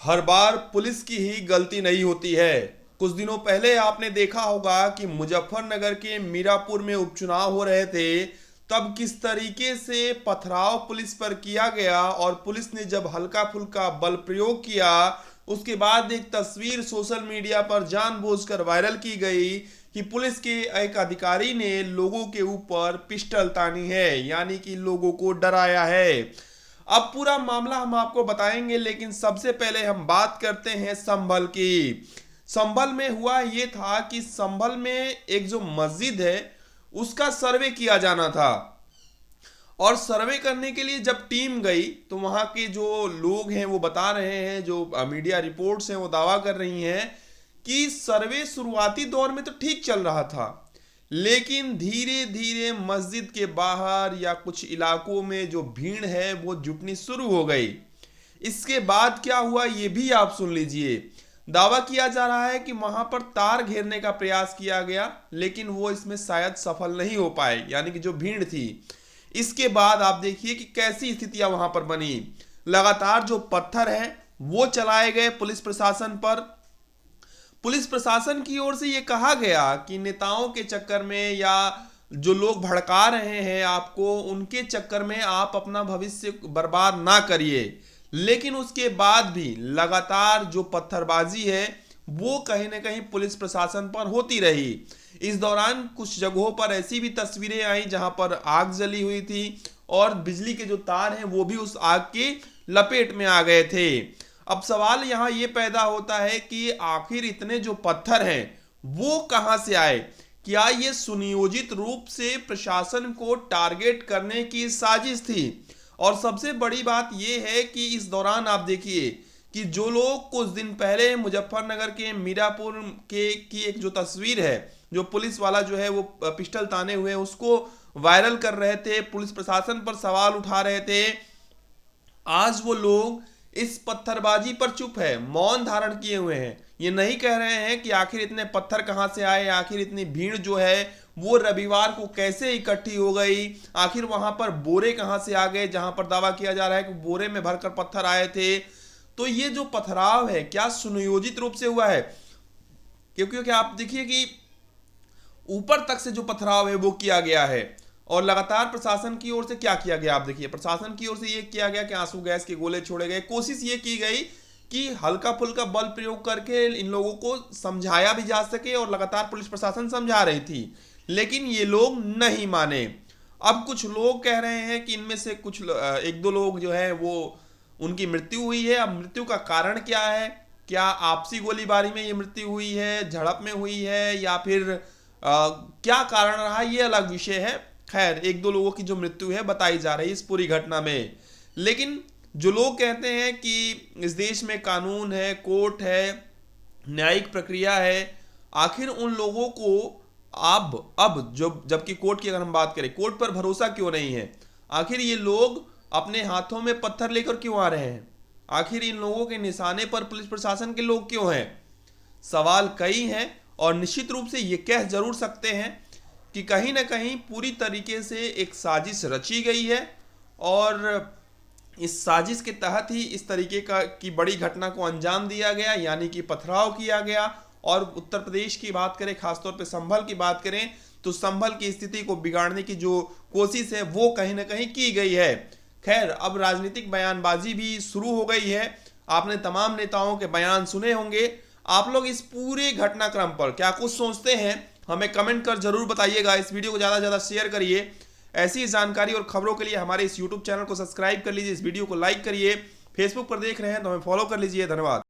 हर बार police की ही गलती नहीं होती है। कुछ दिनों पहले आपने देखा होगा कि मुजफ्फरनगर के मीरापुर में उपचुनाव हो रहे थे। तब किस तरीके से पथराव पुलिस पर किया गया और पुलिस ने जब हल्का फुल्का बल प्रयोग किया, उसके बाद एक तस्वीर सोशल मीडिया पर जानबूझकर वायरल की गई कि पुलिस के एक अधिकारी ने लोगों के ऊपर पिस्टल तानी है, यानी कि लोगों को डराया है। अब पूरा मामला हम आपको बताएंगे, लेकिन सबसे पहले हम बात करते हैं संभल की। संभल में हुआ ये था कि संभल में एक जो मस्जिद है उसका सर्वे किया जाना था, और सर्वे करने के लिए जब टीम गई तो वहां के जो लोग हैं वो बता रहे हैं, जो मीडिया रिपोर्ट्स हैं वो दावा कर रही हैं कि सर्वे शुरुआती दौर में तो ठीक चल रहा था, लेकिन धीरे धीरे मस्जिद के बाहर या कुछ इलाकों में जो भीड़ है वो जुटनी शुरू हो गई। इसके बाद क्या हुआ ये भी आप सुन लीजिए। दावा किया जा रहा है कि वहां पर तार घेरने का प्रयास किया गया, लेकिन वो इसमें शायद सफल नहीं हो पाए, यानी कि जो भीड़ थी। इसके बाद आप देखिए कि कैसी स्थितियां वहां पर बनी। लगातार जो पत्थर हैं वो चलाए गए पुलिस प्रशासन पर। पुलिस प्रशासन की ओर से ये कहा गया कि नेताओं के चक्कर में या जो लोग भड़का रहे हैं आपको, उनके चक्कर में आप अपना भविष्य बर्बाद ना करिए। लेकिन उसके बाद भी लगातार जो पत्थरबाजी है वो कहीं ना कहीं पुलिस प्रशासन पर होती रही। इस दौरान कुछ जगहों पर ऐसी भी तस्वीरें आई जहां पर आग जली हुई थी और बिजली के जो तार हैं वो भी उस आग की लपेट में आ गए थे। अब सवाल यहां ये पैदा होता है कि आखिर इतने जो पत्थर हैं वो कहां से आए? क्या ये सुनियोजित रूप से प्रशासन को टारगेट करने की साजिश थी? और सबसे बड़ी बात यह है कि इस दौरान आप देखिए कि जो लोग कुछ दिन पहले मुजफ्फरनगर के मीरापुर के की एक जो तस्वीर है, जो पुलिस वाला जो है वो पिस्टल ताने हुए उसको वायरल कर रहे थे, पुलिस प्रशासन पर सवाल उठा रहे थे, आज वो लोग इस पत्थरबाजी पर चुप है, मौन धारण किए हुए हैं। ये नहीं कह रहे हैं कि आखिर इतने पत्थर कहां से आए, आखिर इतनी भीड़ जो है वो रविवार को कैसे इकट्ठी हो गई, आखिर वहां पर बोरे कहां से आ गए, जहां पर दावा किया जा रहा है कि बोरे में भरकर पत्थर आए थे। तो ये जो पथराव है क्या सुनियोजित रूप से हुआ है? क्योंकि आप देखिए कि ऊपर तक से जो पथराव है वो किया गया है। और लगातार प्रशासन की ओर से क्या किया गया, आप देखिए प्रशासन की ओर से ये किया गया कि आंसू गैस के गोले छोड़े गए। कोशिश ये की गई कि हल्का फुल्का बल प्रयोग करके इन लोगों को समझाया भी जा सके, और लगातार पुलिस प्रशासन समझा रही थी, लेकिन ये लोग नहीं माने। अब कुछ लोग कह रहे हैं कि इनमें से कुछ एक दो लोग जो है वो उनकी मृत्यु हुई है। अब मृत्यु का कारण क्या है? क्या आपसी गोलीबारी में ये मृत्यु हुई है, झड़प में हुई है, या फिर क्या कारण रहा, ये अलग विषय है। खैर, एक दो लोगों की जो मृत्यु है बताई जा रही है इस पूरी घटना में। लेकिन जो लोग कहते हैं कि इस देश में कानून है, कोर्ट है, न्यायिक प्रक्रिया है, आखिर उन लोगों को अब जो जबकि कोर्ट की अगर हम बात करें, कोर्ट पर भरोसा क्यों नहीं है? आखिर ये लोग अपने हाथों में पत्थर लेकर क्यों आ रहे हैं? आखिर इन लोगों के निशाने पर पुलिस प्रशासन के लोग क्यों हैं? सवाल कई हैं, और निश्चित रूप से ये कह जरूर सकते हैं कि कहीं ना कहीं पूरी तरीके से एक साजिश रची गई है, और इस साजिश के तहत ही इस तरीके की बड़ी घटना को अंजाम दिया गया, यानी कि पथराव किया गया। और उत्तर प्रदेश की बात करें, खासतौर पे संभल की बात करें, तो संभल की स्थिति को बिगाड़ने की जो कोशिश है वो कहीं ना कहीं की गई है। खैर, अब राजनीतिक बयानबाजी भी शुरू हो गई है। आपने तमाम नेताओं के बयान सुने होंगे। आप लोग इस पूरे घटनाक्रम पर क्या कुछ सोचते हैं, हमें कमेंट कर जरूर बताइएगा। इस वीडियो को ज़्यादा से ज़्यादा शेयर करिए। ऐसी जानकारी और खबरों के लिए हमारे इस यूट्यूब चैनल को सब्सक्राइब कर लीजिए, इस वीडियो को लाइक करिए। फेसबुक पर देख रहे हैं तो हमें फॉलो कर लीजिए। धन्यवाद।